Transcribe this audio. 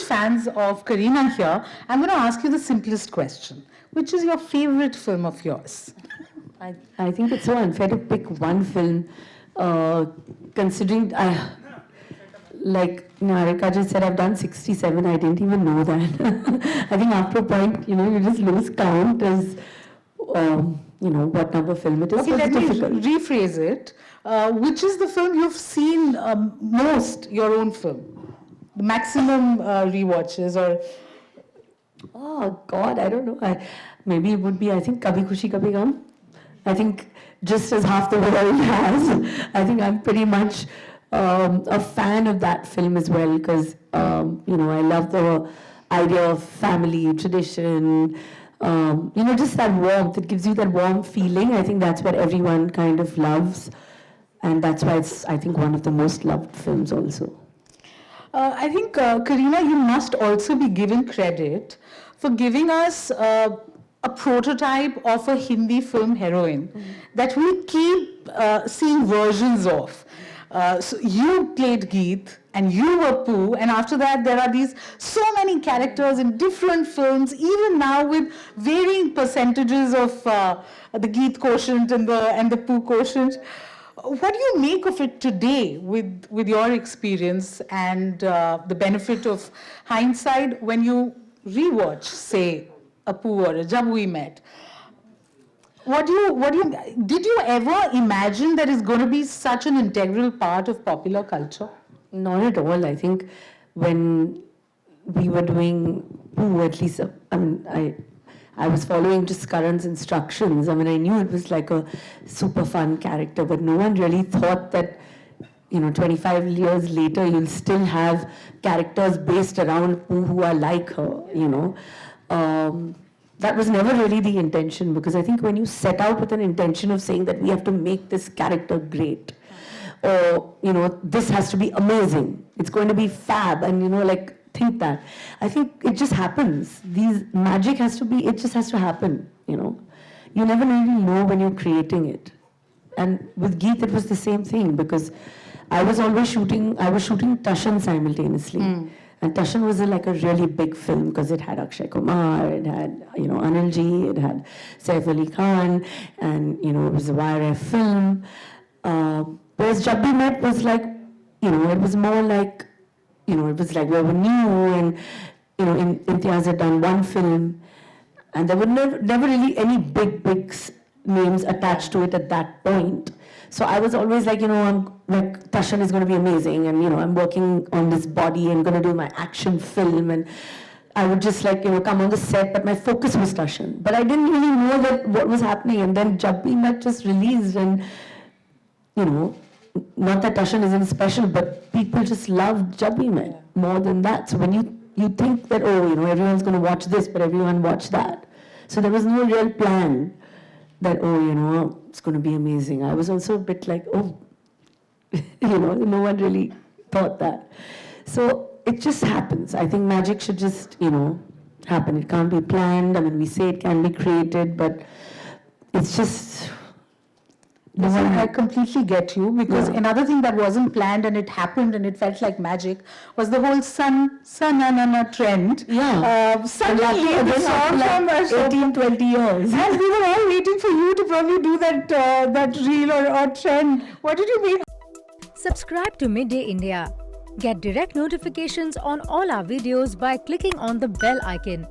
fans of Kareena here. I'm going to ask you the simplest question. Which is your favorite film of yours? I think it's so unfair to pick one film, considering like Narika just said, I've done 67. I didn't even know that. I think after a point, you just lose count as what number film it is. Okay, so let me difficult. rephrase it. Which is the film you've seen most, your own film? The maximum rewatches or... Oh God, I don't know. Maybe it would be, I think, Kabhi, Khushi, Kabhi, Gham. I think just as half the world has, I think I'm pretty much a fan of that film as well because, I love the idea of family, tradition, just that warmth. It gives you that warm feeling. I think that's what everyone kind of loves. And that's why it's, I think, one of the most loved films also. I think, Kareena, you must also be given credit for giving us a prototype of a Hindi film heroine that we keep seeing versions of. So you played Geet and you were Pooh, and after that there are these so many characters in different films, even now with varying percentages of the Geet quotient and the Pooh quotient. What do you make of it today with your experience and the benefit of hindsight when you rewatch, say, a Pooh or a Jab We Met? Did you ever imagine that it's going to be such an integral part of popular culture? Not at all. I think when we were doing Pooh, at least, I was following just Karan's instructions. I knew it was like a super fun character, but no one really thought that, 25 years later, you'll still have characters based around Pooh who are like her, That was never really the intention, because I think when you set out with an intention of saying that we have to make this character great, or, this has to be amazing, it's going to be fab, and, think that. I think it just happens. It just has to happen, You never really know when you're creating it. And with Geet, it was the same thing, because I was shooting Tashan simultaneously. And Tashan was like a really big film, because it had Akshay Kumar, it had, Anil Ji, it had Saif Ali Khan, and, it was a YRF film. Whereas Jab We Met was like, it was more like, it was like we were new, and, Imtiaz had done one film, and there were never really any big names attached to it at that point. So I was always like, I'm like, Tashan is going to be amazing, and, I'm working on this body and going to do my action film, and I would just come on the set, but my focus was Tashan. But I didn't really know what was happening, and then Jab We Met just released, and, not that Tashan isn't special, but people just loved Jab We Met more than that. So when you think that, everyone's going to watch this, but everyone watched that. So there was no real plan that, it's going to be amazing. I was also a bit like, no one really thought that. So it just happens. I think magic should just, happen. It can't be planned. We say it can be created, but it's just... I completely get you, because another thing that wasn't planned and it happened and it felt like magic was the whole Sananana trend. Suddenly it saw from 18, 20 years. And we were all waiting for you to probably do that reel or trend. What did you make? Subscribe to Midday India. Get direct notifications on all our videos by clicking on the bell icon.